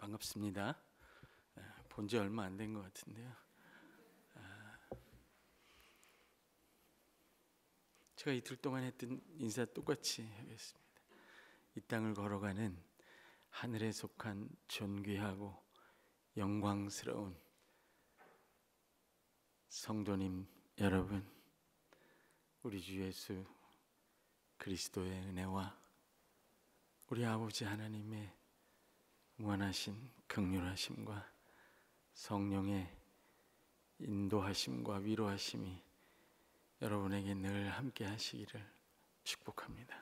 반갑습니다. 본 지 얼마 안 된 것 같은데요. 제가 이틀 동안 했던 인사 똑같이 하겠습니다. 이 땅을 걸어가는 하늘에 속한 존귀하고 영광스러운 성도님 여러분, 우리 주 예수 그리스도의 은혜와 우리 아버지 하나님의 무한하신 긍휼하심과 성령의 인도하심과 위로하심이 여러분에게 늘 함께 하시기를 축복합니다.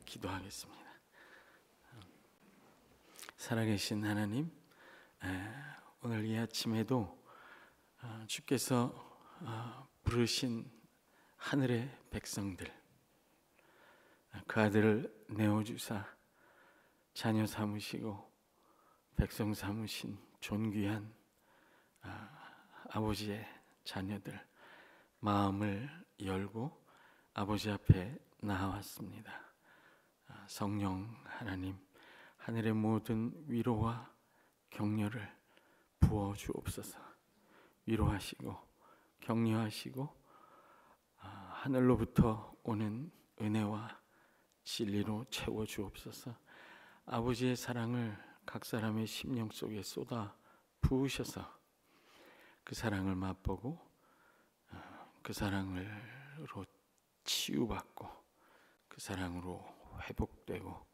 기도하겠습니다. 살아계신 하나님, 오늘 이 아침에도 주께서 부르신 하늘의 백성들, 그 아들을 내어주사 자녀 삼으시고 백성 삼으신 존귀한 아버지의 자녀들, 마음을 열고 아버지 앞에 나아왔습니다. 성령 하나님, 하늘의 모든 위로와 격려를 부어 주옵소서. 위로하시고 격려하시고 하늘로부터 오는 은혜와 진리로 채워 주옵소서. 아버지의 사랑을 각 사람의 심령 속에 쏟아 부으셔서 그 사랑을 맛보고 그 사랑으로 치유받고 그 사랑으로 회복되고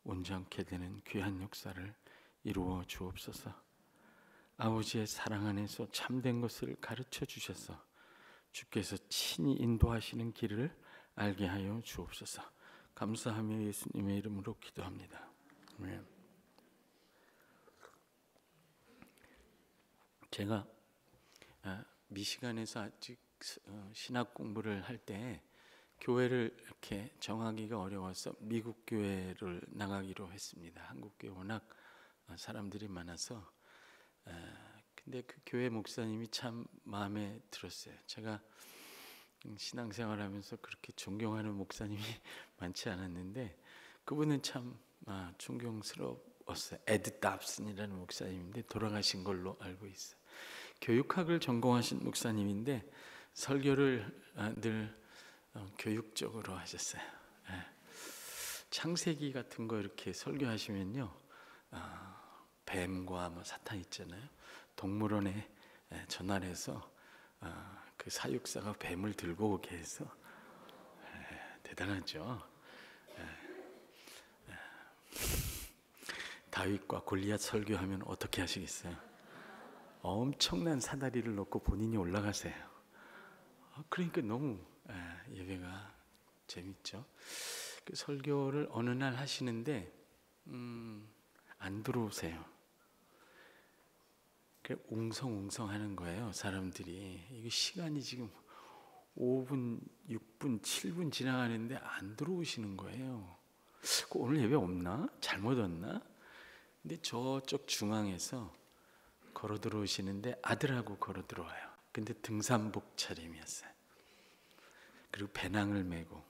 온전케 되는 귀한 역사를 이루어 주옵소서. 아버지의 사랑 안에서 참된 것을 가르쳐 주셔서 주께서 친히 인도하시는 길을 알게 하여 주옵소서. 감사하며 예수님의 이름으로 기도합니다. 아멘. 제가 미시간에서 아직 신학 공부를 할 때 교회를 이렇게 정하기가 어려워서 미국 교회를 나가기로 했습니다. 한국 교회 워낙 사람들이 많아서. 근데 그 교회 목사님이 참 마음에 들었어요. 제가 신앙생활하면서 그렇게 존경하는 목사님이 많지 않았는데 그분은 참 존경스러웠어요. 에드 답슨이라는 목사님인데 돌아가신 걸로 알고 있어요. 교육학을 전공하신 목사님인데 설교를 늘 교육적으로 하셨어요. 창세기 같은 거 이렇게 설교하시면요, 뱀과 사탄 있잖아요. 동물원에 전화해서 그 사육사가 뱀을 들고 오게 해서 대단하죠. 다윗과 골리앗 설교하면 어떻게 하시겠어요? 엄청난 사다리를 놓고 본인이 올라가세요. 그러니까 너무 예배가 재밌죠. 그 설교를 어느 날 하시는데 안 들어오세요. 웅성웅성 하는 거예요. 사람들이. 이게 시간이 지금 5분, 6분, 7분 지나가는데 안 들어오시는 거예요. 오늘 예배 없나? 잘못 왔나? 근데 저쪽 중앙에서 걸어 들어오시는데 아들하고 걸어 들어와요. 근데 등산복 차림이었어요. 그리고 배낭을 메고.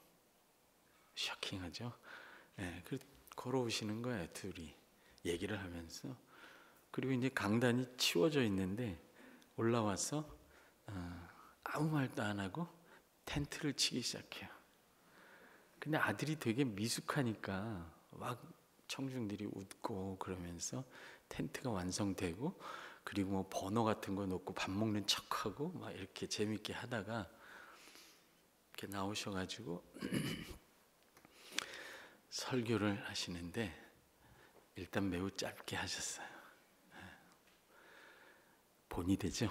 쇼킹하죠? 걸어오시는 거예요. 둘이 얘기를 하면서. 그리고 이제 강단이 치워져 있는데 올라와서 아무 말도 안 하고 텐트를 치기 시작해요. 근데 아들이 되게 미숙하니까 막 청중들이 웃고 그러면서 텐트가 완성되고, 그리고 번호 같은 거 놓고 밥 먹는 척하고 막 이렇게 재밌게 하다가 이렇게 나오셔가지고 설교를 하시는데 일단 매우 짧게 하셨어요. 본이 되죠?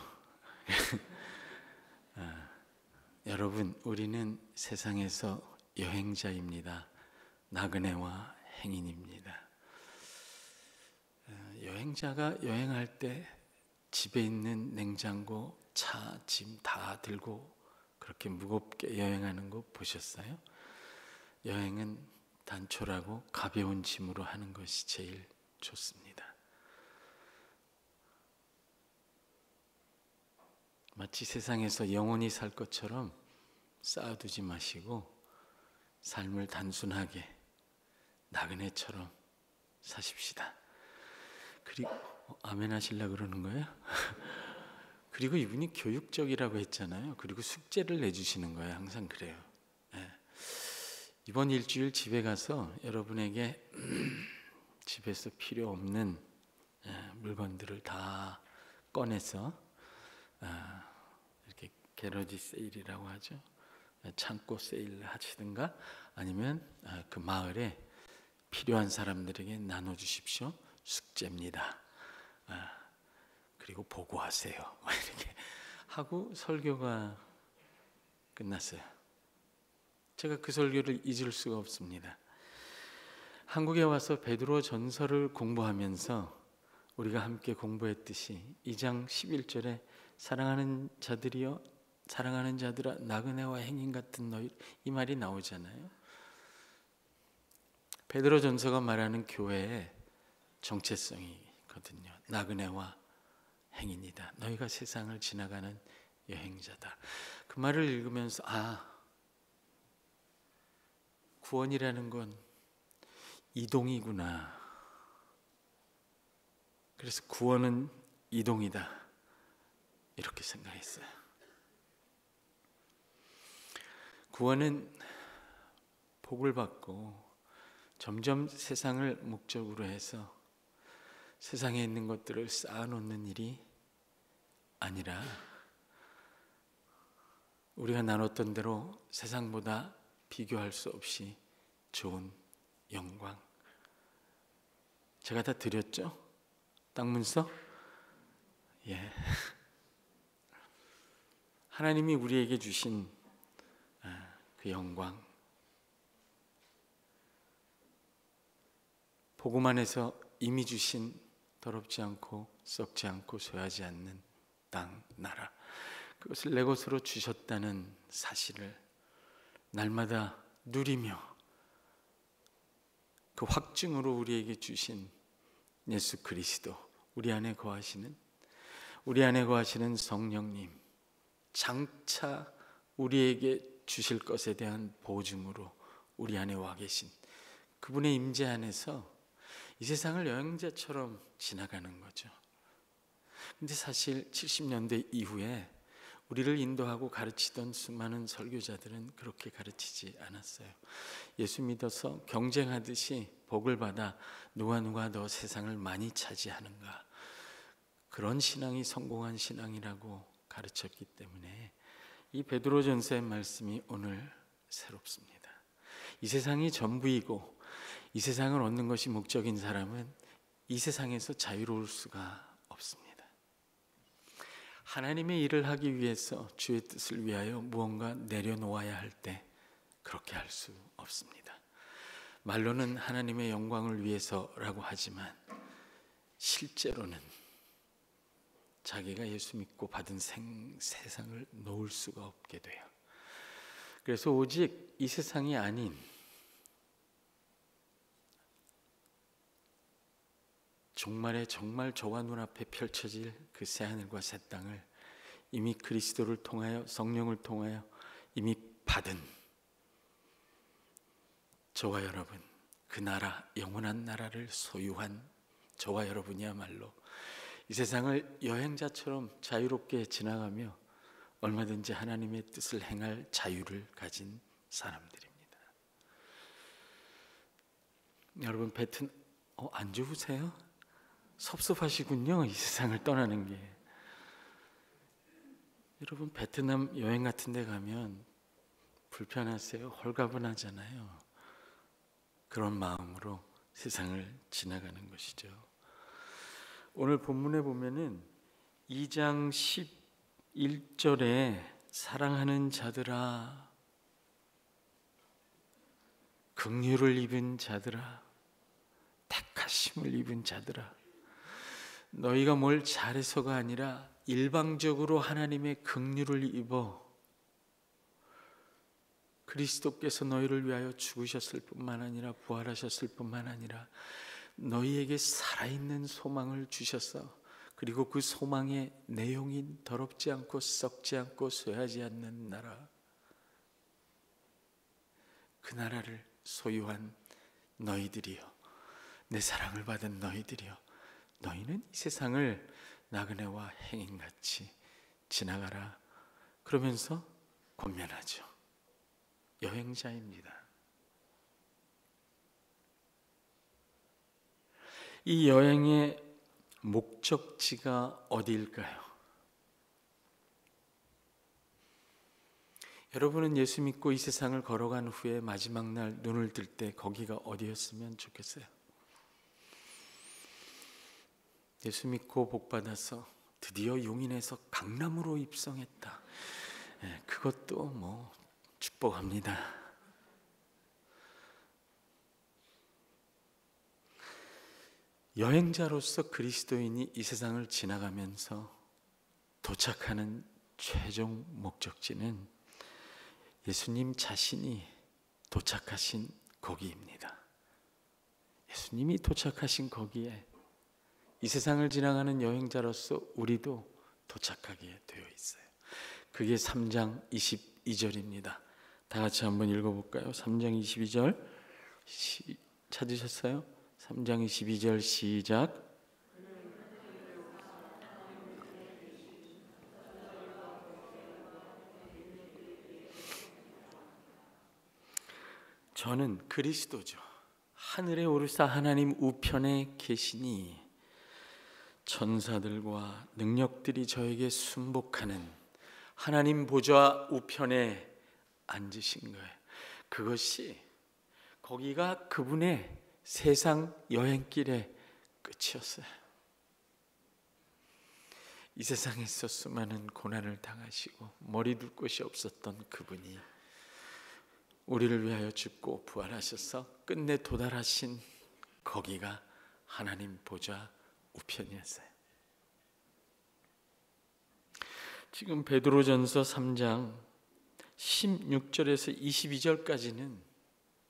여러분, 우리는 세상에서 여행자입니다. 나그네와 행인입니다. 여행자가 여행할 때 집에 있는 냉장고, 차, 짐 다 들고 그렇게 무겁게 여행하는 거 보셨어요? 여행은 단촐하고 가벼운 짐으로 하는 것이 제일 좋습니다. 마치 세상에서 영원히 살 것처럼 쌓아두지 마시고 삶을 단순하게 나그네처럼 사십시다. 그리고 아멘 하시려고 그러는 거예요? 그리고 이분이 교육적이라고 했잖아요. 그리고 숙제를 내주시는 거예요. 항상 그래요. 예. 이번 일주일 집에 가서 여러분에게 집에서 필요 없는 물건들을 다 꺼내서 이렇게 게러지 세일이라고 하죠. 창고 세일을 하시든가 아니면 그 마을에 필요한 사람들에게 나눠주십시오. 숙제입니다. 그리고 보고하세요. 이렇게 하고 설교가 끝났어요. 제가 그 설교를 잊을 수가 없습니다. 한국에 와서 베드로 전서를 공부하면서 우리가 함께 공부했듯이 2장 11절에 사랑하는 자들이여 사랑하는 자들아 나그네와 행인 같은 너희 이 말이 나오잖아요. 베드로 전서가 말하는 교회의 정체성이거든요. 나그네와 행인이다. 너희가 세상을 지나가는 여행자다. 그 말을 읽으면서 구원이라는 건 이동이구나. 그래서 구원은 이동이다. 이렇게 생각했어요. 구원은 복을 받고 점점 세상을 목적으로 해서 세상에 있는 것들을 쌓아놓는 일이 아니라 우리가 나눴던 대로 세상보다 비교할 수 없이 좋은 영광. 제가 다 드렸죠? 땅문서? 예. 하나님이 우리에게 주신 그 영광. 복음 안에서 이미 주신 더럽지 않고 썩지 않고 쇠하지 않는 땅, 나라. 그것을 내 것으로 주셨다는 사실을 날마다 누리며 그 확증으로 우리에게 주신 예수 그리스도, 우리 안에 거하시는 성령님, 장차 우리에게 주실 것에 대한 보증으로 우리 안에 와 계신 그분의 임재 안에서 이 세상을 여행자처럼 지나가는 거죠. 근데 사실 70년대 이후에 우리를 인도하고 가르치던 수많은 설교자들은 그렇게 가르치지 않았어요. 예수 믿어서 경쟁하듯이 복을 받아 누가 더 세상을 많이 차지하는가, 그런 신앙이 성공한 신앙이라고 가르쳤기 때문에 이 베드로전서의 말씀이 오늘 새롭습니다. 이 세상이 전부이고 이 세상을 얻는 것이 목적인 사람은 이 세상에서 자유로울 수가 없습니다. 하나님의 일을 하기 위해서 주의 뜻을 위하여 무언가 내려놓아야 할 때 그렇게 할 수 없습니다. 말로는 하나님의 영광을 위해서라고 하지만 실제로는 자기가 예수 믿고 받은 세상을 놓을 수가 없게 돼요. 그래서 오직 이 세상이 아닌 종말에 정말 저와 눈앞에 펼쳐질 그 새하늘과 새 땅을 이미 그리스도를 통하여 성령을 통하여 이미 받은 저와 여러분, 그 나라, 영원한 나라를 소유한 저와 여러분이야말로 이 세상을 여행자처럼 자유롭게 지나가며 얼마든지 하나님의 뜻을 행할 자유를 가진 사람들입니다. 여러분 안 좋으세요? 섭섭하시군요. 이 세상을 떠나는 게. 여러분 베트남 여행 같은 데 가면 불편하세요? 홀가분하잖아요. 그런 마음으로 세상을 지나가는 것이죠. 오늘 본문에 보면은 2장 11절에 사랑하는 자들아, 긍휼을 입은 자들아, 택하심을 입은 자들아, 너희가 뭘 잘해서가 아니라 일방적으로 하나님의 긍휼을 입어 그리스도께서 너희를 위하여 죽으셨을 뿐만 아니라 부활하셨을 뿐만 아니라 너희에게 살아있는 소망을 주셔서, 그리고 그 소망의 내용인 더럽지 않고 썩지 않고 쇠하지 않는 나라, 그 나라를 소유한 너희들이여, 내 사랑을 받은 너희들이여, 너희는 이 세상을 나그네와 행인같이 지나가라. 그러면서 권면하죠. 여행자입니다. 이 여행의 목적지가 어디일까요? 여러분은 예수 믿고 이 세상을 걸어간 후에 마지막 날 눈을 뜰 때 거기가 어디였으면 좋겠어요? 예수 믿고 복받아서 드디어 용인에서 강남으로 입성했다. 그것도 뭐 축복합니다. 여행자로서 그리스도인이 이 세상을 지나가면서 도착하는 최종 목적지는 예수님 자신이 도착하신 거기입니다. 예수님이 도착하신 거기에 이 세상을 지나가는 여행자로서 우리도 도착하게 되어 있어요. 그게 3장 22절입니다. 다 같이 한번 읽어볼까요? 3장 22절 찾으셨어요? 3장 22절 시작. 저는 그리스도죠. 하늘에 오르사 하나님 우편에 계시니 천사들과 능력들이 저에게 순복하는 하나님 보좌 우편에 앉으신 거예요. 그것이 거기가 그분의 세상 여행길의 끝이었어요. 이 세상에서 수많은 고난을 당하시고 머리 둘 곳이 없었던 그분이 우리를 위하여 죽고 부활하셔서 끝내 도달하신 거기가 하나님 보좌 우편이었어요. 지금 베드로전서 3장 16절에서 22절까지는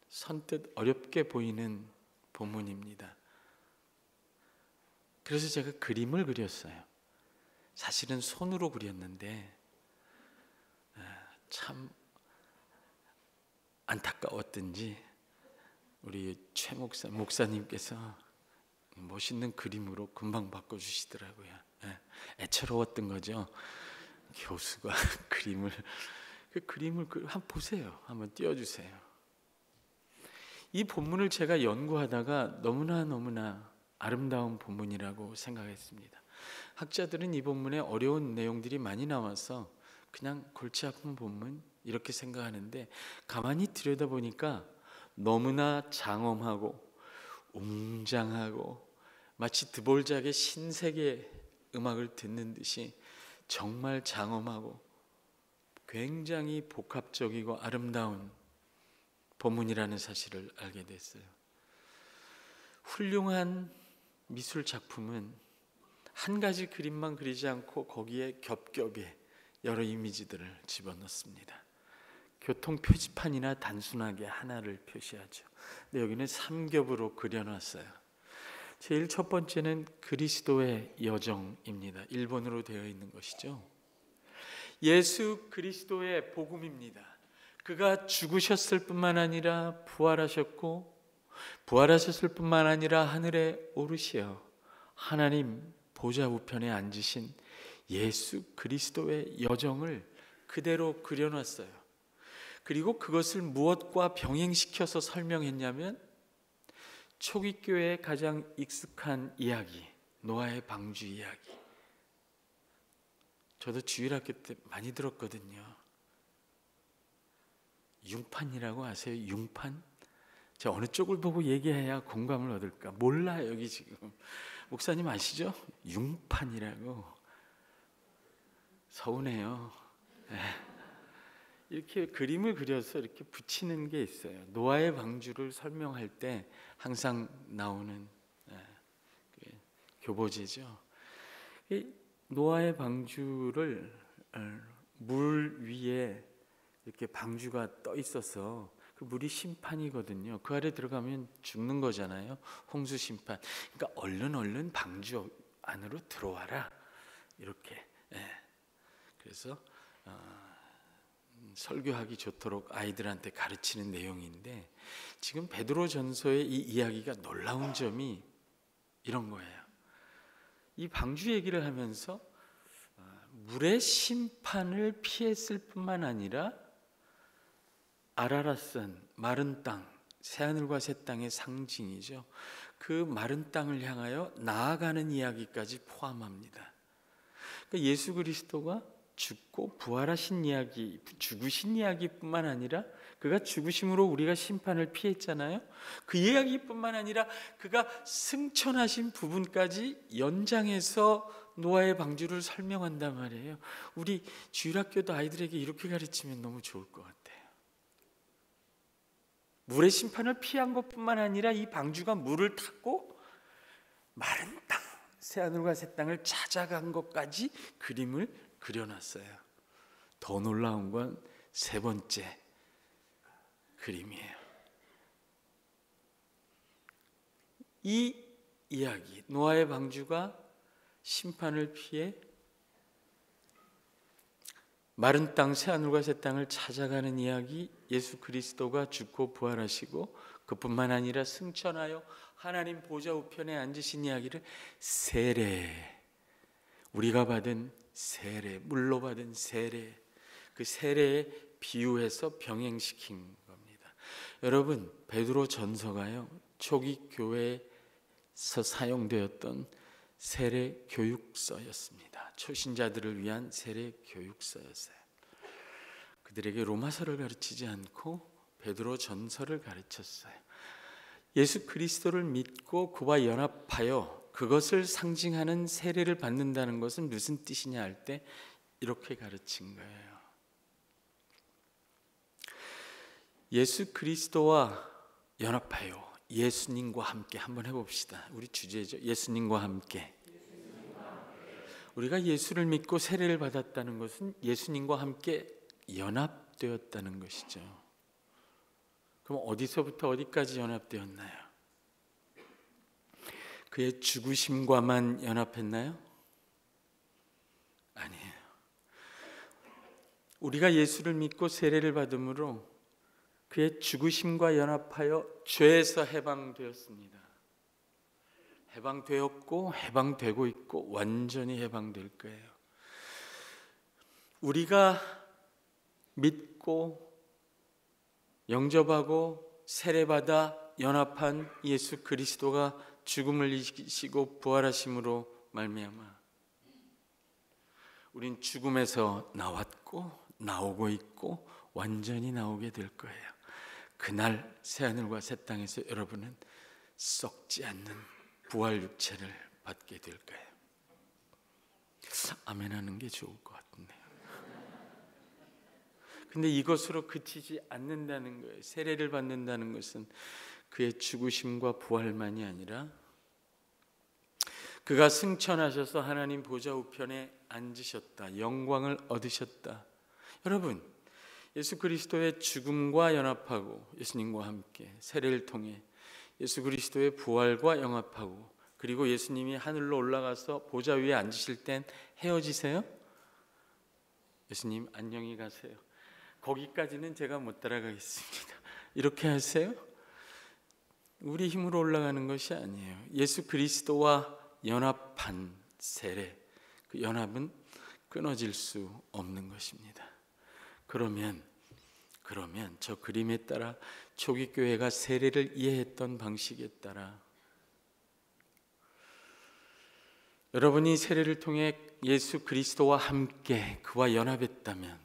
선뜻 어렵게 보이는 본문입니다. 그래서 제가 그림을 그렸어요. 사실은 손으로 그렸는데 참 안타까웠던지 우리 최 목사님께서 멋있는 그림으로 금방 바꿔주시더라고요. 애처로웠던 거죠. 교수가 그 그림을 한번 보세요. 한번 띄워주세요. 이 본문을 제가 연구하다가 너무나 아름다운 본문이라고 생각했습니다. 학자들은 이 본문에 어려운 내용들이 많이 나와서 그냥 골치 아픈 본문 이렇게 생각하는데 가만히 들여다보니까 너무나 장엄하고 웅장하고 마치 드볼작의 신세계 음악을 듣는 듯이 정말 장엄하고 굉장히 복합적이고 아름다운 본문이라는 사실을 알게 됐어요. 훌륭한 미술 작품은 한 가지 그림만 그리지 않고 거기에 겹겹이 여러 이미지들을 집어넣습니다. 교통 표지판이나 단순하게 하나를 표시하죠. 근데 여기는 3겹으로 그려놨어요. 제일 첫 번째는 그리스도의 여정입니다. 일본어로 되어 있는 것이죠. 예수 그리스도의 복음입니다. 그가 죽으셨을 뿐만 아니라 부활하셨고 부활하셨을 뿐만 아니라 하늘에 오르시어 하나님 보좌 우편에 앉으신 예수 그리스도의 여정을 그대로 그려놨어요. 그리고 그것을 무엇과 병행시켜서 설명했냐면 초기 교회에 가장 익숙한 이야기, 노아의 방주 이야기. 저도 주일학교 때 많이 들었거든요. 융판이라고 아세요? 융판? 제가 어느 쪽을 보고 얘기해야 공감을 얻을까? 몰라요, 여기 지금. 목사님 아시죠? 융판이라고. 서운해요. 이렇게 그림을 그려서 이렇게 붙이는 게 있어요. 노아의 방주를 설명할 때 항상 나오는 교보제죠. 노아의 방주를 물 위에 이렇게 방주가 떠 있어서 그 물이 심판이거든요. 그 아래 들어가면 죽는 거잖아요. 홍수 심판. 그러니까 얼른 방주 안으로 들어와라. 이렇게. 그래서 설교하기 좋도록 아이들한테 가르치는 내용인데 지금 베드로전서의 이 이야기가 놀라운 점이 이런 거예요. 이 방주 얘기를 하면서 물의 심판을 피했을 뿐만 아니라 아라랏산, 마른 땅, 새하늘과 새 땅의 상징이죠. 그 마른 땅을 향하여 나아가는 이야기까지 포함합니다. 그러니까 예수 그리스도가 죽고 부활하신 이야기, 죽으신 이야기뿐만 아니라 그가 죽으심으로 우리가 심판을 피했잖아요. 그 이야기뿐만 아니라 그가 승천하신 부분까지 연장해서 노아의 방주를 설명한단 말이에요. 우리 주일학교도 아이들에게 이렇게 가르치면 너무 좋을 것 같아요. 물의 심판을 피한 것뿐만 아니라 이 방주가 물을 탔고 마른 땅, 새하늘과 새 땅을 찾아간 것까지 그림을 그려놨어요. 더 놀라운 건 세 번째 그림이에요. 이 이야기, 노아의 방주가 심판을 피해 마른 땅, 새하늘과 새 땅을 찾아가는 이야기, 예수 그리스도가 죽고 부활하시고 그뿐만 아니라 승천하여 하나님 보좌 우편에 앉으신 이야기를 세례, 우리가 받은 세례, 물로 받은 세례, 그 세례에 비유해서 병행시킨 겁니다. 여러분, 베드로 전서가요, 초기 교회에서 사용되었던 세례 교육서였습니다. 초신자들을 위한 세례 교육서였어요. 그들에게 로마서를 가르치지 않고 베드로 전서를 가르쳤어요. 예수 그리스도를 믿고 그와 연합하여 그것을 상징하는 세례를 받는다는 것은 무슨 뜻이냐 할 때 이렇게 가르친 거예요. 예수 그리스도와 연합하여 예수님과 함께 한번 해봅시다. 우리 주제죠. 예수님과 함께. 우리가 예수를 믿고 세례를 받았다는 것은 예수님과 함께 연합되었다는 것이죠. 그럼 어디서부터 어디까지 연합되었나요? 그의 죽으심과만 연합했나요? 아니에요. 우리가 예수를 믿고 세례를 받음으로 그의 죽으심과 연합하여 죄에서 해방되었습니다. 해방되었고 해방되고 있고 완전히 해방될 거예요. 우리가 믿고 영접하고 세례받아 연합한 예수 그리스도가 죽음을 이기시고 부활하심으로 말미암아 우린 죽음에서 나왔고 나오고 있고 완전히 나오게 될 거예요. 그날 새하늘과 새 땅에서 여러분은 썩지 않는 부활 육체를 받게 될 거예요. 아멘 하는 게 좋을 것 같은데요. 근데 이것으로 그치지 않는다는 거예요. 세례를 받는다는 것은 그의 죽으심과 부활만이 아니라 그가 승천하셔서 하나님 보좌 우편에 앉으셨다. 영광을 얻으셨다. 여러분, 예수 그리스도의 죽음과 연합하고 예수님과 함께 세례를 통해 예수 그리스도의 부활과 연합하고 그리고 예수님이 하늘로 올라가서 보좌 위에 앉으실 땐 헤어지세요? 예수님 안녕히 가세요. 거기까지는 제가 못 따라가겠습니다. 이렇게 하세요? 우리 힘으로 올라가는 것이 아니에요. 예수 그리스도와 연합한 세례, 그 연합은 끊어질 수 없는 것입니다. 그러면 저 그림에 따라 초기 교회가 세례를 이해했던 방식에 따라 여러분이 세례를 통해 예수 그리스도와 함께 그와 연합했다면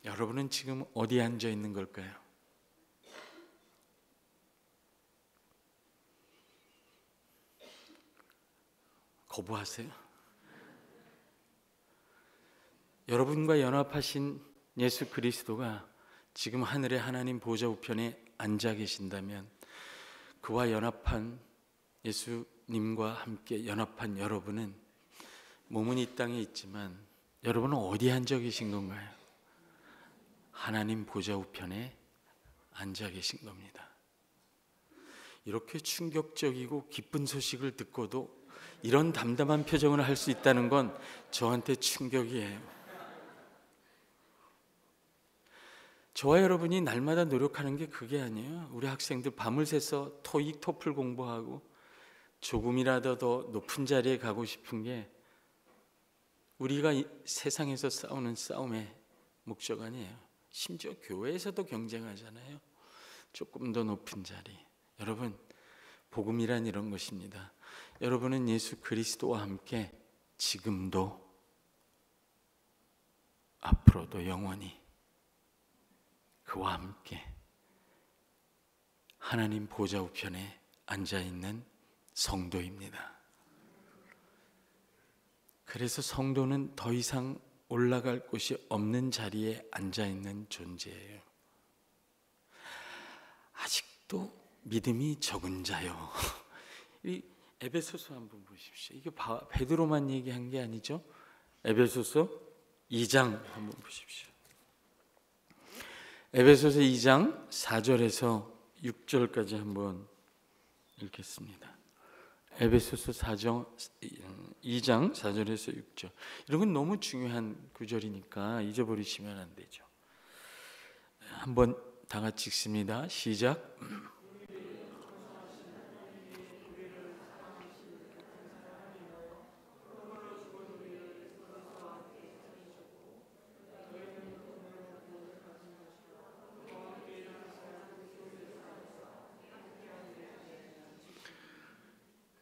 여러분은 지금 어디에 앉아 있는 걸까요? 거부하세요? 여러분과 연합하신 예수 그리스도가 지금 하늘의 하나님 보좌 우편에 앉아 계신다면 그와 연합한 예수님과 함께 연합한 여러분은 몸은 이 땅에 있지만 여러분은 어디에 앉아 계신 건가요? 하나님 보좌 우편에 앉아 계신 겁니다. 이렇게 충격적이고 기쁜 소식을 듣고도 이런 담담한 표정을 할 수 있다는 건 저한테 충격이에요. 저와 여러분이 날마다 노력하는 게 그게 아니에요. 우리 학생들 밤을 새서 토익, 토플 공부하고 조금이라도 더 높은 자리에 가고 싶은 게 우리가 이 세상에서 싸우는 싸움의 목적 아니에요. 심지어 교회에서도 경쟁하잖아요. 조금 더 높은 자리. 여러분, 복음이란 이런 것입니다. 여러분은 예수 그리스도와 함께 지금도 앞으로도 영원히 그와 함께 하나님 보좌 우편에 앉아있는 성도입니다. 그래서 성도는 더 이상 올라갈 곳이 없는 자리에 앉아있는 존재예요. 아직도 믿음이 적은 자요. 이 에베소서 한번 보십시오. 이게 베드로만 얘기한 게 아니죠. 에베소서 2장 한번 보십시오. 에베소서 2장 4절에서 6절까지 한번 읽겠습니다. 에베소서 2장 4절에서 6절. 이런 건 너무 중요한 구절이니까 잊어버리시면 안 되죠. 한번 다 같이 읽습니다. 시작.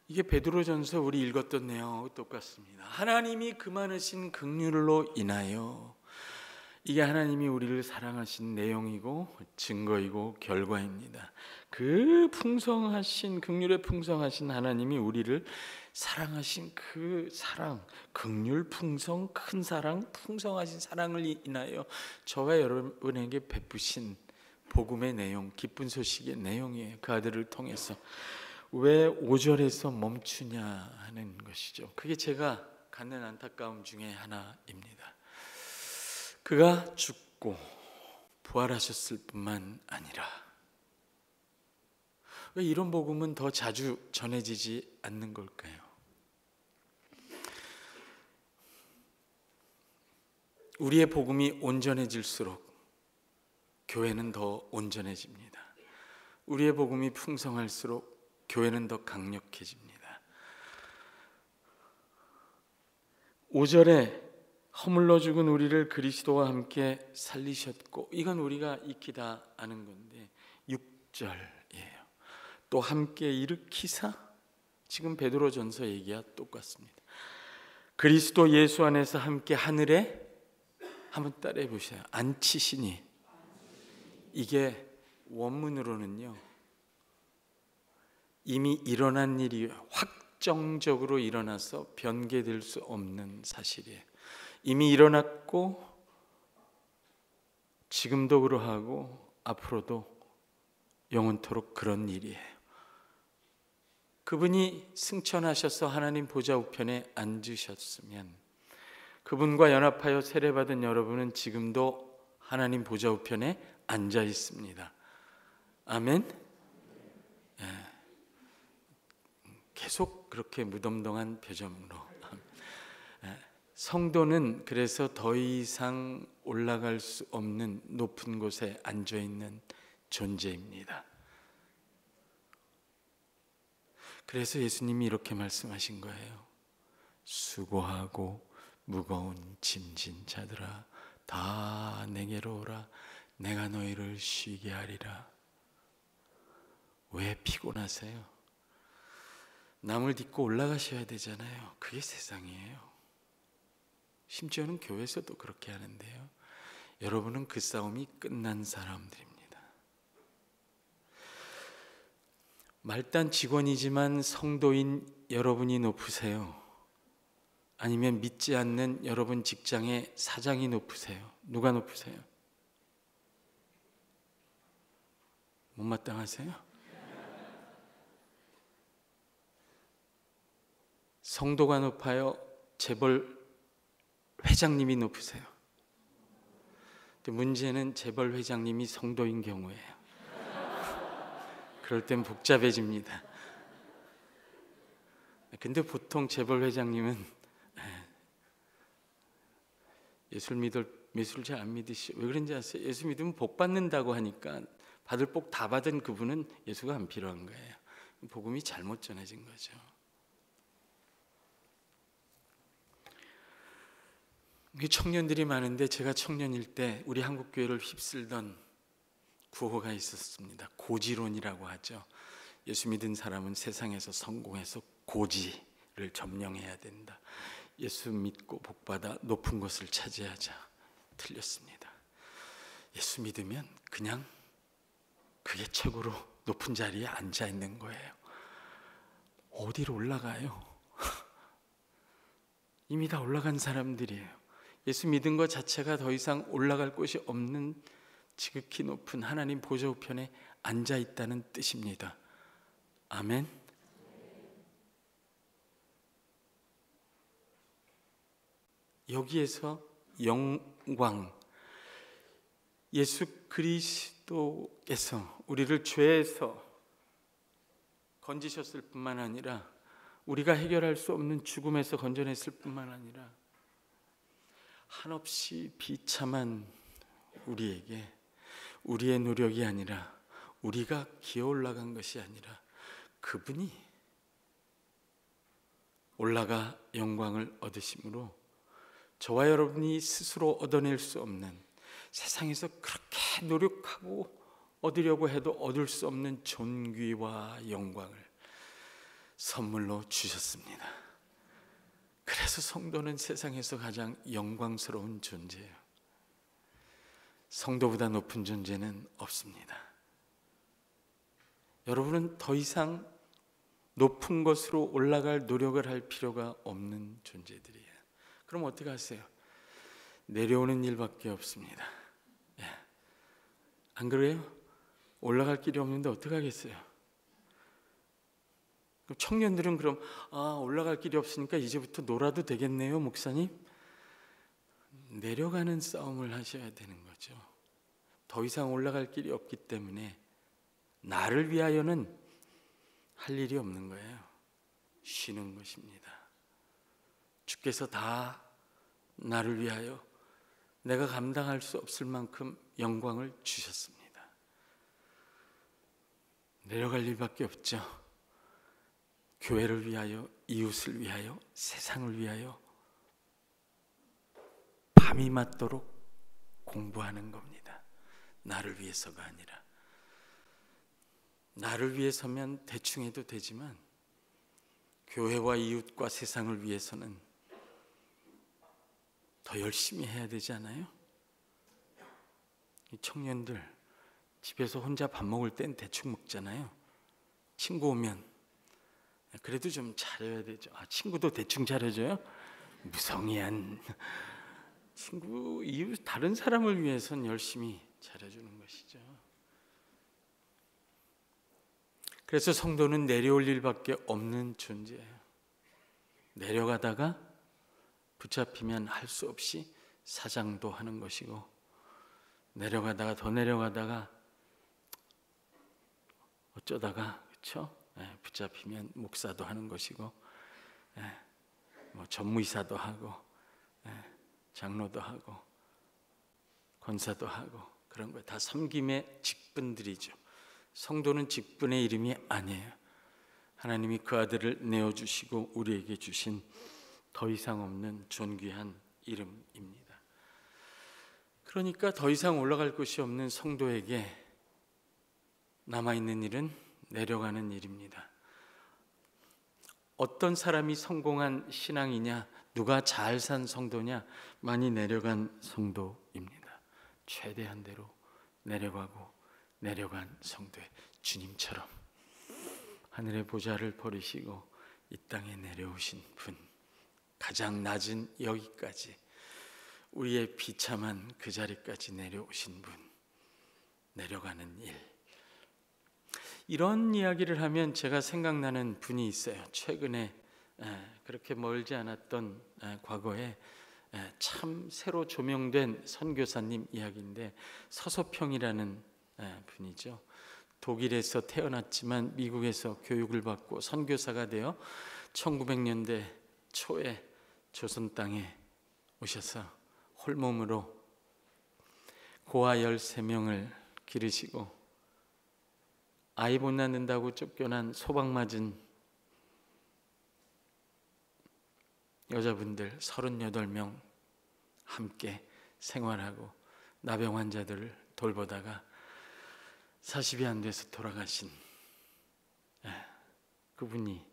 이게 베드로전서 우리 읽었던 내용하고 똑같습니다. 하나님이 그 많으신 긍휼로 인하여, 이게 하나님이 우리를 사랑하신 내용이고 증거이고 결과입니다. 그 풍성하신 긍휼에 풍성하신 하나님이 우리를 사랑하신 그 사랑, 긍휼 풍성 큰 사랑, 풍성하신 사랑을 인하여 저와 여러분에게 베푸신 복음의 내용, 기쁜 소식의 내용이에요. 그 아들을 통해서. 왜 5절에서 멈추냐 하는 것이죠. 그게 제가 갖는 안타까움 중에 하나입니다. 그가 죽고 부활하셨을 뿐만 아니라, 왜 이런 복음은 더 자주 전해지지 않는 걸까요? 우리의 복음이 온전해질수록 교회는 더 온전해집니다. 우리의 복음이 풍성할수록 교회는 더 강력해집니다. 5절에 허물러 죽은 우리를 그리스도와 함께 살리셨고, 이건 우리가 익히 다 아는 건데 6절이에요. 또 함께 일으키사, 지금 베드로전서 얘기와 똑같습니다. 그리스도 예수 안에서 함께 하늘에, 한번 따라해 보세요. 앉히시니. 이게 원문으로는요, 이미 일어난 일이 확정적으로 일어나서 변개될 수 없는 사실이에요. 이미 일어났고 지금도 그러하고 앞으로도 영원토록 그런 일이에요. 그분이 승천하셔서 하나님 보좌 우편에 앉으셨으면, 그분과 연합하여 세례받은 여러분은 지금도 하나님 보좌 우편에 앉아 있습니다. 아멘. 예. 계속 그렇게 무덤덤한 표정으로. 성도는 그래서 더 이상 올라갈 수 없는 높은 곳에 앉아 있는 존재입니다. 그래서 예수님이 이렇게 말씀하신 거예요. 수고하고 무거운 짐진 자들아, 다 내게로 오라. 내가 너희를 쉬게 하리라. 왜 피곤하세요? 남을 딛고 올라가셔야 되잖아요. 그게 세상이에요. 심지어는 교회에서도 그렇게 하는데요. 여러분은 그 싸움이 끝난 사람들입니다. 말단 직원이지만 성도인 여러분이 높으세요? 아니면 믿지 않는 여러분 직장의 사장이 높으세요? 누가 높으세요? 못마땅하세요? 성도가 높아요? 재벌 회장님이 높으세요? 근데 문제는 재벌 회장님이 성도인 경우예요. 그럴 땐 복잡해집니다. 근데 보통 재벌 회장님은 예수를 잘 안 믿으시죠. 왜 그런지 아세요? 예수 믿으면 복 받는다고 하니까 받을 복 다 받은 그분은 예수가 안 필요한 거예요. 복음이 잘못 전해진 거죠. 청년들이 많은데 제가 청년일 때 우리 한국교회를 휩쓸던 구호가 있었습니다. 고지론이라고 하죠. 예수 믿은 사람은 세상에서 성공해서 고지를 점령해야 된다. 예수 믿고 복받아 높은 곳을 차지하자. 틀렸습니다. 예수 믿으면 그냥 그게 최고로 높은 자리에 앉아 있는 거예요. 어디로 올라가요? 이미 다 올라간 사람들이에요. 예수 믿은 것 자체가 더 이상 올라갈 곳이 없는 지극히 높은 하나님 보좌 우편에 앉아 있다는 뜻입니다. 아멘. 여기에서 영광, 예수 그리스도께서 우리를 죄에서 건지셨을 뿐만 아니라 우리가 해결할 수 없는 죽음에서 건져냈을 뿐만 아니라 한없이 비참한 우리에게 우리의 노력이 아니라 우리가 기어 올라간 것이 아니라 그분이 올라가 영광을 얻으심으로 저와 여러분이 스스로 얻어낼 수 없는, 세상에서 그렇게 노력하고 얻으려고 해도 얻을 수 없는 존귀와 영광을 선물로 주셨습니다. 그래서 성도는 세상에서 가장 영광스러운 존재예요. 성도보다 높은 존재는 없습니다. 여러분은 더 이상 높은 곳으로 올라갈 노력을 할 필요가 없는 존재들이에요. 그럼 어떻게 하세요? 내려오는 일밖에 없습니다. 안 그래요? 올라갈 길이 없는데 어떻게 하겠어요? 청년들은 그럼 올라갈 길이 없으니까 이제부터 놀아도 되겠네요, 목사님? 내려가는 싸움을 하셔야 되는 거죠. 더 이상 올라갈 길이 없기 때문에 나를 위하여는 할 일이 없는 거예요. 쉬는 것입니다. 주께서 다 나를 위하여 내가 감당할 수 없을 만큼 영광을 주셨습니다. 내려갈 일밖에 없죠. 교회를 위하여, 이웃을 위하여, 세상을 위하여 밤이 맞도록 공부하는 겁니다. 나를 위해서가 아니라. 나를 위해서면 대충 해도 되지만 교회와 이웃과 세상을 위해서는 더 열심히 해야 되지 않아요? 이 청년들 집에서 혼자 밥 먹을 땐 대충 먹잖아요. 친구 오면 그래도 좀 잘해야 되죠. 친구도 대충 잘해줘요? 무성의한 친구, 이웃, 다른 사람을 위해서는 열심히 잘해주는 것이죠. 그래서 성도는 내려올 일밖에 없는 존재예요. 내려가다가 붙잡히면 할 수 없이 사장도 하는 것이고, 내려가다가 더 내려가다가 어쩌다가 그렇죠? 붙잡히면 목사도 하는 것이고, 뭐 전무이사도 하고, 장로도 하고, 권사도 하고, 그런 거 다 섬김의 직분들이죠. 성도는 직분의 이름이 아니에요. 하나님이 그 아들을 내어주시고 우리에게 주신 더 이상 없는 존귀한 이름입니다. 그러니까 더 이상 올라갈 곳이 없는 성도에게 남아있는 일은 내려가는 일입니다. 어떤 사람이 성공한 신앙이냐, 누가 잘 산 성도냐, 많이 내려간 성도입니다. 최대한 대로 내려가고 내려간 성도의 주님처럼 하늘의 보좌를 버리시고 이 땅에 내려오신 분, 가장 낮은 여기까지, 우리의 비참한 그 자리까지 내려오신 분, 내려가는 일. 이런 이야기를 하면 제가 생각나는 분이 있어요. 최근에 그렇게 멀지 않았던 과거에 참 새로 조명된 선교사님 이야기인데, 서소평이라는 분이죠. 독일에서 태어났지만 미국에서 교육을 받고 선교사가 되어 1900년대 초에 조선 땅에 오셔서 홀몸으로 고아 13명을 기르시고, 아이 못 낳는다고 쫓겨난 소방 맞은 여자분들 38명 함께 생활하고 나병 환자들을 돌보다가 40이 안 돼서 돌아가신 그분이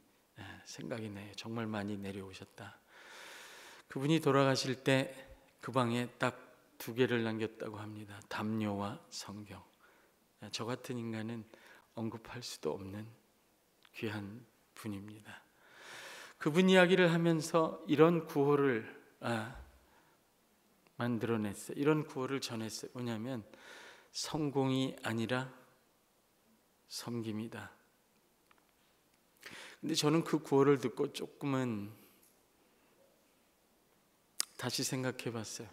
생각이 나요. 정말 많이 내려오셨다. 그분이 돌아가실 때 그 방에 딱 2개를 남겼다고 합니다. 담요와 성경. 저 같은 인간은 언급할 수도 없는 귀한 분입니다. 그분 이야기를 하면서 이런 구호를 만들어냈어요. 이런 구호를 전했어요. 뭐냐면 성공이 아니라 섬김이다. 근데 저는 그 구호를 듣고 조금은 다시 생각해 봤어요.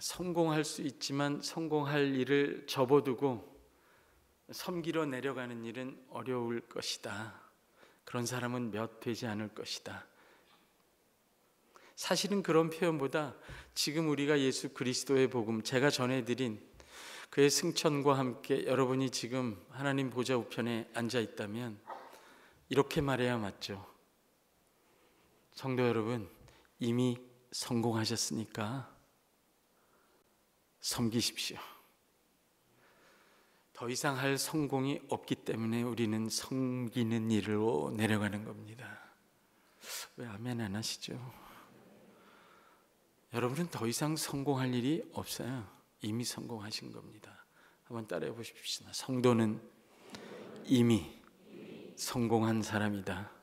성공할 수 있지만 성공할 일을 접어두고 섬기러 내려가는 일은 어려울 것이다. 그런 사람은 몇 되지 않을 것이다. 사실은 그런 표현보다 지금 우리가 예수 그리스도의 복음, 제가 전해드린 그의 승천과 함께 여러분이 지금 하나님 보좌 우편에 앉아 있다면 이렇게 말해야 맞죠. 성도 여러분, 이미 성공하셨으니까 섬기십시오. 더 이상 할 성공이 없기 때문에 우리는 섬기는 일로 내려가는 겁니다. 왜 아멘 안 하시죠? 여러분은 더 이상 성공할 일이 없어요. 이미 성공하신 겁니다. 한번 따라해 보십시오. 성도는 이미 성공한 사람이다.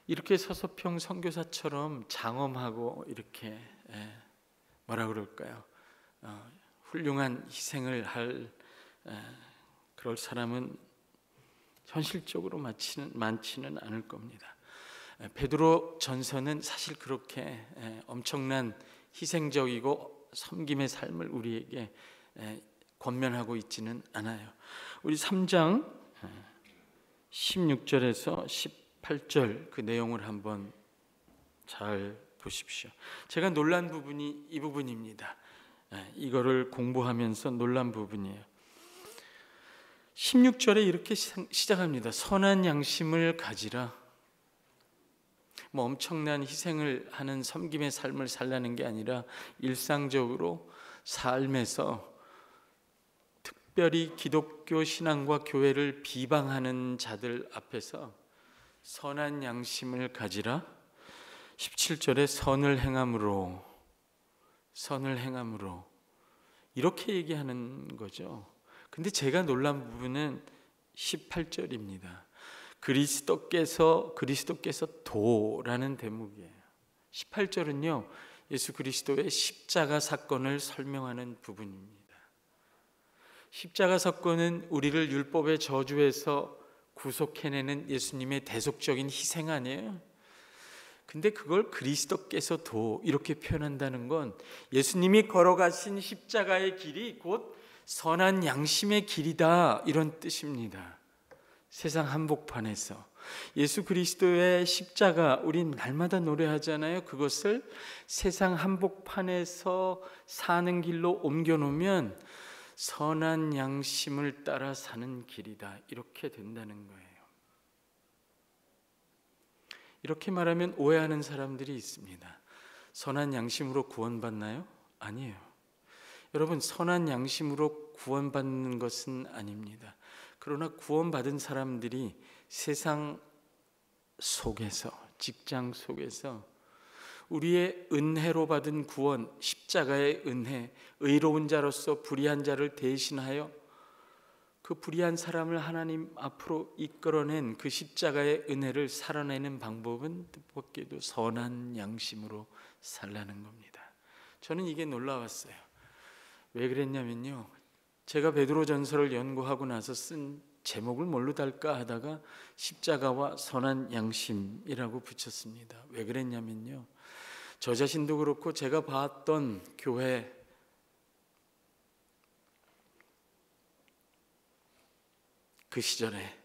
이렇게 서서평 선교사처럼 장엄하고 이렇게 뭐라 그럴까요? 훌륭한 희생을 할 그럴 사람은 현실적으로 많지는 않을 겁니다. 베드로 전서는 사실 그렇게 엄청난 희생적이고 섬김의 삶을 우리에게 권면하고 있지는 않아요. 우리 3장 16절에서 18절 그 내용을 한번 잘 보십시오. 제가 놀란 부분이 이 부분입니다. 이거를 공부하면서 놀란 부분이에요. 16절에 이렇게 시작합니다. 선한 양심을 가지라. 뭐 엄청난 희생을 하는 섬김의 삶을 살라는 게 아니라 일상적으로 삶에서 특별히 기독교 신앙과 교회를 비방하는 자들 앞에서 선한 양심을 가지라. 17절에 선을 행함으로 이렇게 얘기하는 거죠. 근데 제가 놀란 부분은 18절입니다. 그리스도께서 도라는 대목이에요. 18절은요, 예수 그리스도의 십자가 사건을 설명하는 부분입니다. 십자가 사건은 우리를 율법의 저주에서 구속해내는 예수님의 대속적인 희생 아니에요? 근데 그걸 그리스도께서 도 이렇게 표현한다는 건 예수님이 걸어가신 십자가의 길이 곧 선한 양심의 길이다, 이런 뜻입니다. 세상 한복판에서 예수 그리스도의 십자가, 우린 날마다 노래하잖아요. 그것을 세상 한복판에서 사는 길로 옮겨놓으면 선한 양심을 따라 사는 길이다, 이렇게 된다는 거예요. 이렇게 말하면 오해하는 사람들이 있습니다. 선한 양심으로 구원받나요? 아니에요. 여러분, 선한 양심으로 구원받는 것은 아닙니다. 그러나 구원받은 사람들이 세상 속에서, 직장 속에서 우리의 은혜로 받은 구원, 십자가의 은혜, 의로운 자로서 불의한 자를 대신하여 그 불의한 사람을 하나님 앞으로 이끌어낸 그 십자가의 은혜를 살아내는 방법은 뜻밖에도 선한 양심으로 살라는 겁니다. 저는 이게 놀라웠어요. 왜 그랬냐면요, 제가 베드로전서를 연구하고 나서 쓴 제목을 뭘로 달까 하다가 십자가와 선한 양심이라고 붙였습니다. 왜 그랬냐면요, 저 자신도 그렇고 제가 봤던 교회, 그 시절에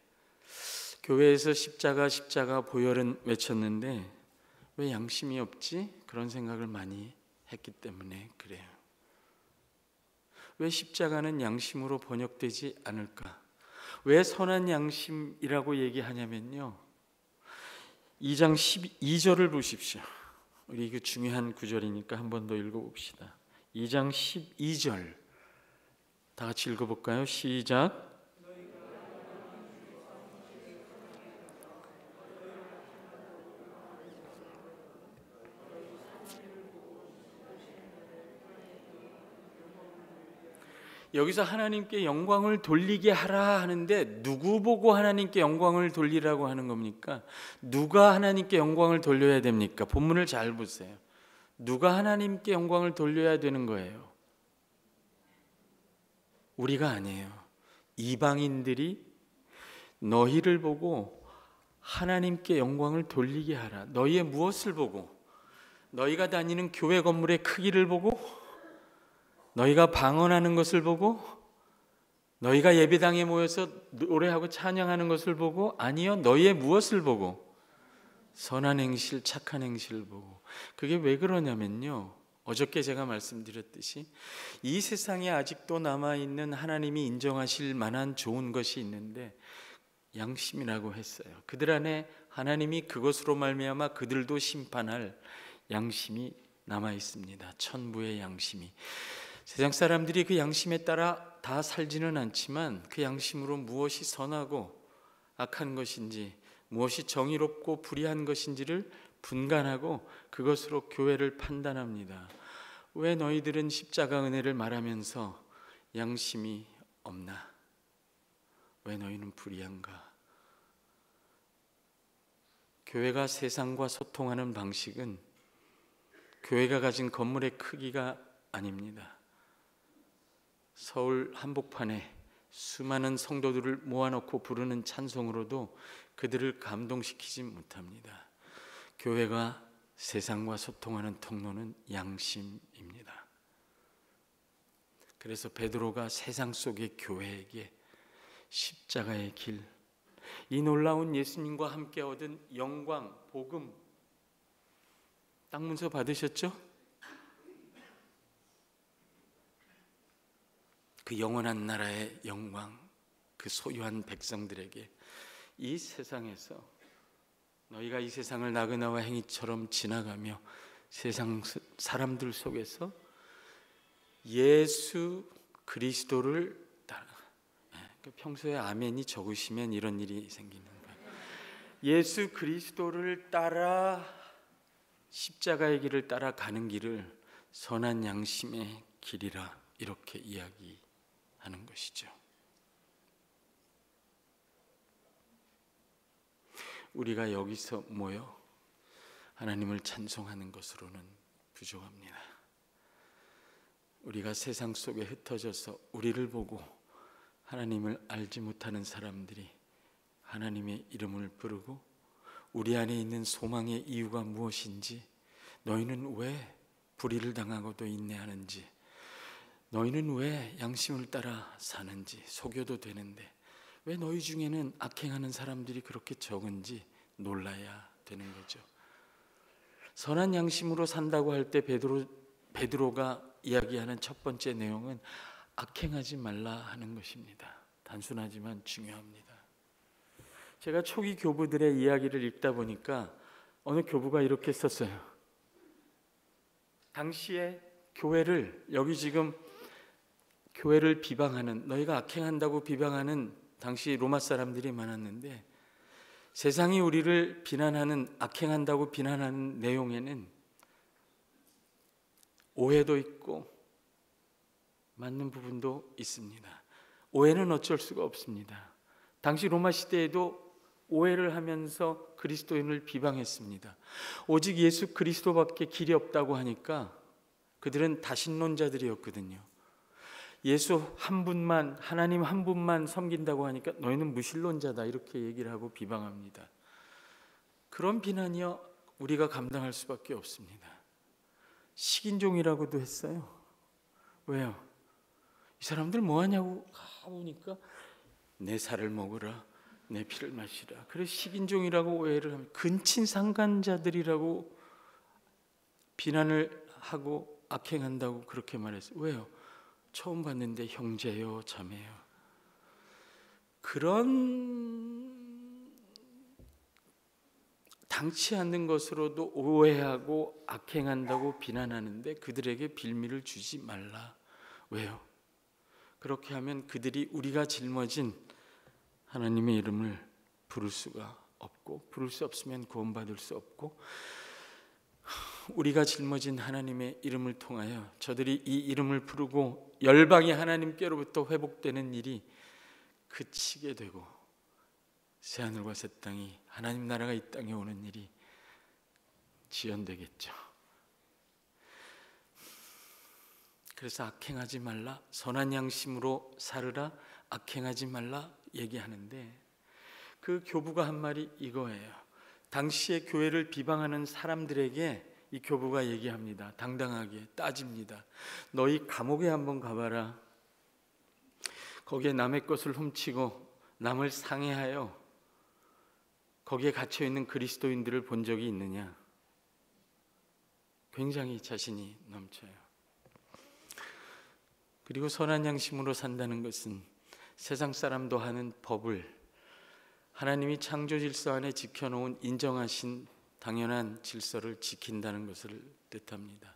교회에서 십자가 보혈은 외쳤는데 왜 양심이 없지? 그런 생각을 많이 했기 때문에 그래요. 왜 십자가는 양심으로 번역되지 않을까? 왜 선한 양심이라고 얘기하냐면요, 2장 12절을 보십시오. 우리 그 중요한 구절이니까 한 번 더 읽어봅시다. 2장 12절 다 같이 읽어볼까요? 시작. 여기서 하나님께 영광을 돌리게 하라 하는데 누구 보고 하나님께 영광을 돌리라고 하는 겁니까? 누가 하나님께 영광을 돌려야 됩니까? 본문을 잘 보세요. 누가 하나님께 영광을 돌려야 되는 거예요? 우리가 아니에요. 이방인들이 너희를 보고 하나님께 영광을 돌리게 하라. 너희의 무엇을 보고? 너희가 다니는 교회 건물의 크기를 보고? 너희가 방언하는 것을 보고? 너희가 예배당에 모여서 노래하고 찬양하는 것을 보고? 아니요, 너희의 무엇을 보고? 선한 행실, 착한 행실을 보고. 그게 왜 그러냐면요, 어저께 제가 말씀드렸듯이 이 세상에 아직도 남아있는 하나님이 인정하실 만한 좋은 것이 있는데 양심이라고 했어요. 그들 안에 하나님이 그것으로 말미암아 그들도 심판할 양심이 남아있습니다. 천부의 양심이. 세상 사람들이 그 양심에 따라 다 살지는 않지만 그 양심으로 무엇이 선하고 악한 것인지, 무엇이 정의롭고 불의한 것인지를 분간하고 그것으로 교회를 판단합니다. 왜 너희들은 십자가 은혜를 말하면서 양심이 없나? 왜 너희는 불의한가? 교회가 세상과 소통하는 방식은 교회가 가진 건물의 크기가 아닙니다. 서울 한복판에 수많은 성도들을 모아놓고 부르는 찬송으로도 그들을 감동시키지 못합니다. 교회가 세상과 소통하는 통로는 양심입니다. 그래서 베드로가 세상 속의 교회에게 십자가의 길, 이 놀라운 예수님과 함께 얻은 영광, 복음, 땅 문서 받으셨죠? 그 영원한 나라의 영광, 그 소유한 백성들에게 이 세상에서 너희가 이 세상을 나그네와 행위처럼 지나가며 세상 사람들 속에서 예수 그리스도를 따라, 평소에 아멘이 적으시면 이런 일이 생기는 거예요. 예수 그리스도를 따라 십자가의 길을 따라 가는 길을 선한 양심의 길이라 이렇게 이야기하는 것이죠. 우리가 여기서 모여 하나님을 찬송하는 것으로는 부족합니다. 우리가 세상 속에 흩어져서 우리를 보고 하나님을 알지 못하는 사람들이 하나님의 이름을 부르고 우리 안에 있는 소망의 이유가 무엇인지, 너희는 왜 불의를 당하고도 인내하는지, 너희는 왜 양심을 따라 사는지 속여도 되는데 왜 너희 중에는 악행하는 사람들이 그렇게 적은지 놀라야 되는 거죠. 선한 양심으로 산다고 할 때 베드로가 이야기하는 첫 번째 내용은 악행하지 말라 하는 것입니다. 단순하지만 중요합니다. 제가 초기 교부들의 이야기를 읽다 보니까 어느 교부가 이렇게 썼어요. 당시에 교회를, 여기 지금 교회를 비방하는, 너희가 악행한다고 비방하는 당시 로마 사람들이 많았는데, 세상이 우리를 비난하는, 악행한다고 비난하는 내용에는 오해도 있고 맞는 부분도 있습니다. 오해는 어쩔 수가 없습니다. 당시 로마 시대에도 오해를 하면서 그리스도인을 비방했습니다. 오직 예수 그리스도밖에 길이 없다고 하니까 그들은 다신론자들이었거든요. 예수 한 분만, 하나님 한 분만 섬긴다고 하니까 너희는 무신론자다 이렇게 얘기를 하고 비방합니다. 그런 비난이요, 우리가 감당할 수밖에 없습니다. 식인종이라고도 했어요. 왜요? 이 사람들 뭐하냐고 가보니까 내 살을 먹으라, 내 피를 마시라. 그래서 식인종이라고 오해를 하면, 근친상간자들이라고 비난을 하고 악행한다고 그렇게 말했어요. 왜요? 처음 봤는데 형제요, 자매요. 그런 당치 않는 것으로도 오해하고 악행한다고 비난하는데 그들에게 빌미를 주지 말라. 왜요? 그렇게 하면 그들이 우리가 짊어진 하나님의 이름을 부를 수가 없고, 부를 수 없으면 구원받을 수 없고, 우리가 짊어진 하나님의 이름을 통하여 저들이 이 이름을 부르고 열방이 하나님께로부터 회복되는 일이 그치게 되고 새하늘과 새 땅이, 하나님 나라가 이 땅에 오는 일이 지연되겠죠. 그래서 악행하지 말라, 선한 양심으로 살으라, 악행하지 말라 얘기하는데, 그 교부가 한 말이 이거예요. 당시의 교회를 비방하는 사람들에게 이 교부가 얘기합니다. 당당하게 따집니다. 너희 감옥에 한번 가봐라. 거기에 남의 것을 훔치고 남을 상해하여 거기에 갇혀있는 그리스도인들을 본 적이 있느냐? 굉장히 자신이 넘쳐요. 그리고 선한 양심으로 산다는 것은 세상 사람도 하는 법을 하나님이 창조 질서 안에 지켜놓은 인정하신 당연한 질서를 지킨다는 것을 뜻합니다.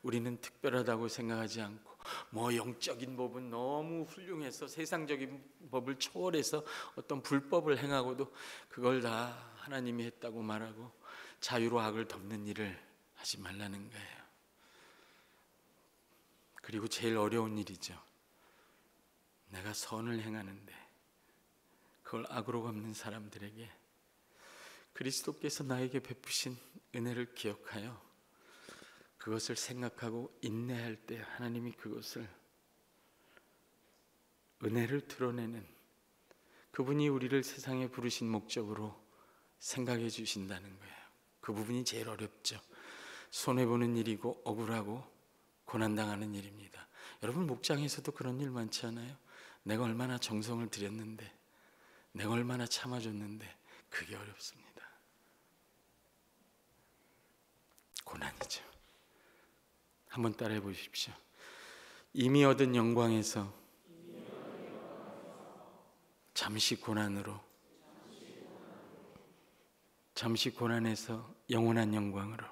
우리는 특별하다고 생각하지 않고 영적인 법은 너무 훌륭해서 세상적인 법을 초월해서 어떤 불법을 행하고도 그걸 다 하나님이 했다고 말하고 자유로 악을 덮는 일을 하지 말라는 거예요. 그리고 제일 어려운 일이죠. 내가 선을 행하는데 그걸 악으로 갚는 사람들에게 그리스도께서 나에게 베푸신 은혜를 기억하여 그것을 생각하고 인내할 때 하나님이 그것을 은혜를 드러내는, 그분이 우리를 세상에 부르신 목적으로 생각해 주신다는 거예요. 그 부분이 제일 어렵죠. 손해보는 일이고 억울하고 고난당하는 일입니다. 여러분, 목장에서도 그런 일 많지 않아요? 내가 얼마나 정성을 들였는데, 내가 얼마나 참아줬는데 그게 어렵습니다. 고난이죠. 한번 따라해 보십시오. 이미 얻은 영광에서 잠시 고난으로, 잠시 고난에서 영원한 영광으로.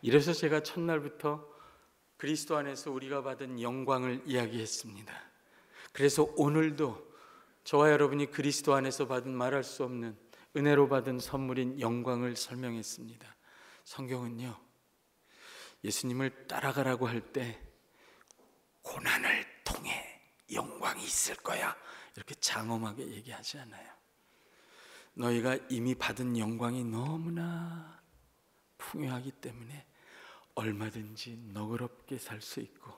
이래서 제가 첫날부터 그리스도 안에서 우리가 받은 영광을 이야기했습니다. 그래서 오늘도 저와 여러분이 그리스도 안에서 받은 말할 수 없는 은혜로 받은 선물인 영광을 설명했습니다. 성경은요, 예수님을 따라가라고 할 때 고난을 통해 영광이 있을 거야 이렇게 장엄하게 얘기하지 않아요. 너희가 이미 받은 영광이 너무나 풍요하기 때문에 얼마든지 너그럽게 살 수 있고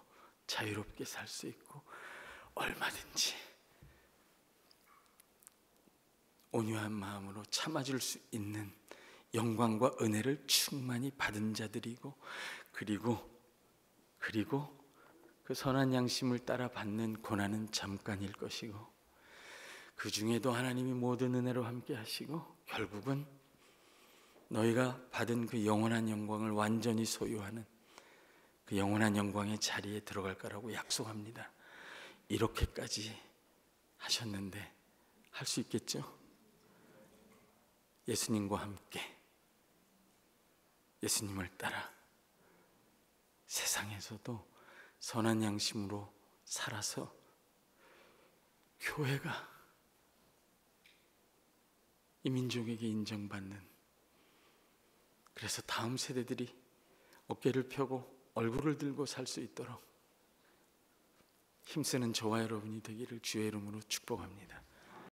자유롭게 살 수 있고 얼마든지 온유한 마음으로 참아줄 수 있는 영광과 은혜를 충만히 받은 자들이고, 그리고 그 선한 양심을 따라 받는 고난은 잠깐일 것이고, 그 중에도 하나님이 모든 은혜로 함께 하시고 결국은 너희가 받은 그 영원한 영광을 완전히 소유하는 그 영원한 영광의 자리에 들어갈 거라고 약속합니다. 이렇게까지 하셨는데 할 수 있겠죠? 예수님과 함께, 예수님을 따라 세상에서도 선한 양심으로 살아서 교회가 이 민족에게 인정받는, 그래서 다음 세대들이 어깨를 펴고 얼굴을 들고 살 수 있도록 힘쓰는 저와 여러분이 되기를 주의 이름으로 축복합니다.